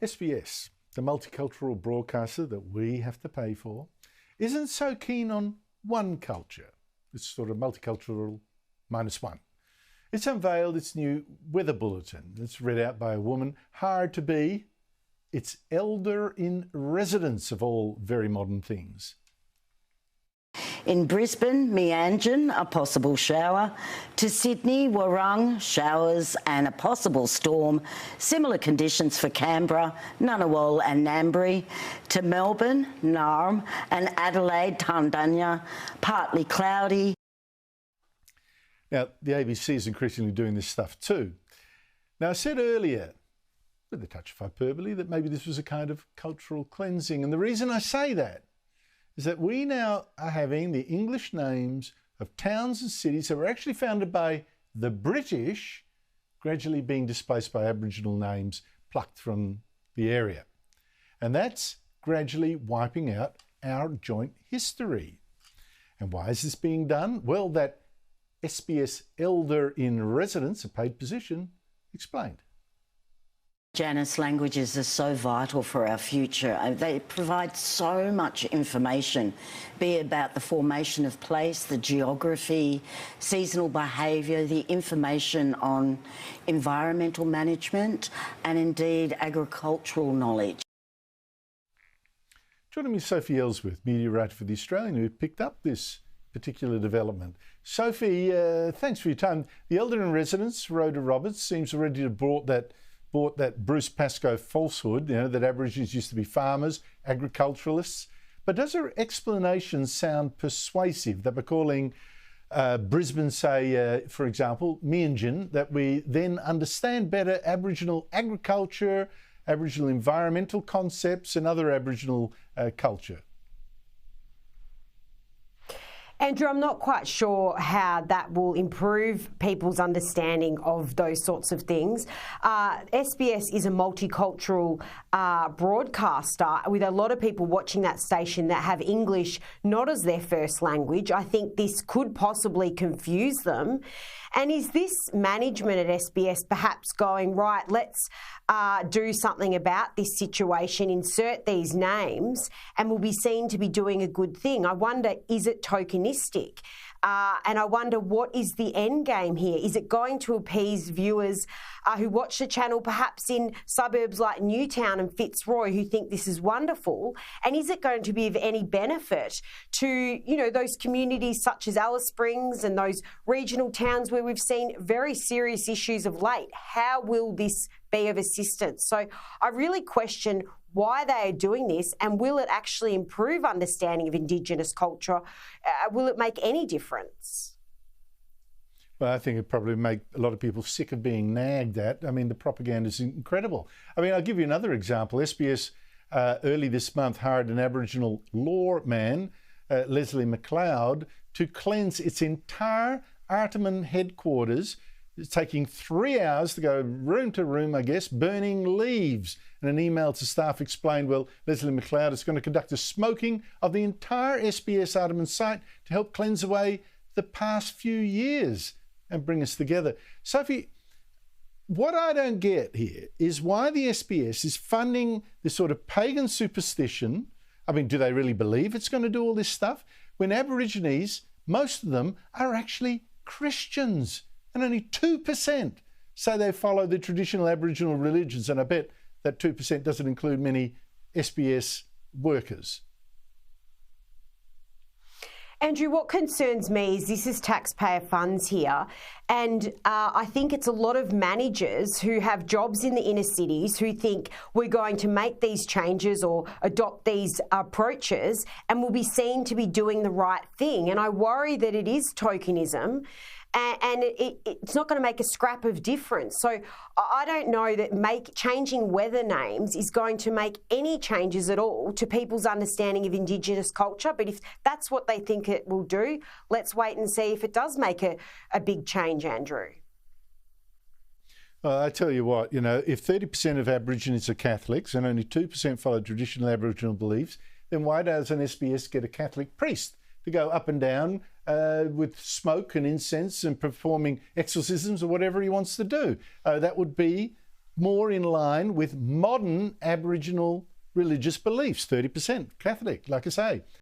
SBS, the multicultural broadcaster that we have to pay for, isn't so keen on one culture. It's sort of multicultural -1. It's unveiled its new weather bulletin. It's read out by a woman hired to be its elder in residence of all very modern things. In Brisbane, Meanjin, a possible shower. To Sydney, Warrung, showers and a possible storm. Similar conditions for Canberra, Ngunnawal and Ngambri. To Melbourne, Narm and Adelaide, Tandanya, partly cloudy. Now, the ABC is increasingly doing this stuff too. Now, I said earlier, with a touch of hyperbole, that maybe this was a kind of cultural cleansing. And the reason I say that is that we now are having the English names of towns and cities that were actually founded by the British gradually being displaced by Aboriginal names plucked from the area. And that's gradually wiping out our joint history. And why is this being done? Well, that SBS Elder in Residence, a paid position, explained. Indigenous languages are so vital for our future. They provide so much information, be it about the formation of place, the geography, seasonal behaviour, the information on environmental management and indeed agricultural knowledge. Joining me, Sophie Ellsworth, media writer for The Australian, who picked up this particular development. Sophie, thanks for your time. The Elder in Residence, Rhoda Roberts, seems already to have brought that Bruce Pascoe falsehood, that Aborigines used to be farmers, agriculturalists. But does her explanation sound persuasive that by calling Brisbane, say, for example, Meanjin, that we then understand better Aboriginal agriculture, Aboriginal environmental concepts and other Aboriginal culture? Andrew, I'm not quite sure how that will improve people's understanding of those sorts of things. SBS is a multicultural broadcaster with a lot of people watching that station that have English not as their first language. I think this could possibly confuse them. And is this management at SBS perhaps going, right, let's do something about this situation, insert these names, and we'll be seen to be doing a good thing? I wonder, is it tokenistic? And I wonder, what is the end game here? Is it going to appease viewers who watch the channel perhaps in suburbs like Newtown and Fitzroy who think this is wonderful? And is it going to be of any benefit to, those communities such as Alice Springs and those regional towns where we've seen very serious issues of late? How will this be of assistance? So I really question why they are doing this, and will it actually improve understanding of Indigenous culture? Will it make any difference? Well, I think it'd probably make a lot of people sick of being nagged at. I mean, the propaganda is incredible. I mean, I'll give you another example. SBS early this month hired an Aboriginal lawman, Leslie McLeod, to cleanse its entire Artarmon headquarters. It's taking 3 hours to go room to room, I guess, burning leaves. And an email to staff explained, well, Leslie McLeod is going to conduct a smoking of the entire SBS Artarmon site to help cleanse away the past few years and bring us together. Sophie, what I don't get here is why the SBS is funding this sort of pagan superstition. I mean, do they really believe it's going to do all this stuff? When Aborigines, most of them, are actually Christians. And only 2% say they follow the traditional Aboriginal religions. And I bet that 2% doesn't include many SBS workers. Andrew, what concerns me is this is taxpayer funds here. And I think it's a lot of managers who have jobs in the inner cities who think we're going to make these changes or adopt these approaches and will be seen to be doing the right thing. And I worry that it is tokenism. And it's not going to make a scrap of difference. So I don't know that changing weather names is going to make any changes at all to people's understanding of Indigenous culture. But if that's what they think it will do, let's wait and see if it does make a big change, Andrew. Well, I tell you what, if 30% of Aborigines are Catholics and only 2% follow traditional Aboriginal beliefs, then why doesn't SBS get a Catholic priest to go up and down with smoke and incense and performing exorcisms or whatever he wants to do? That would be more in line with modern Aboriginal religious beliefs, 30% Catholic, like I say.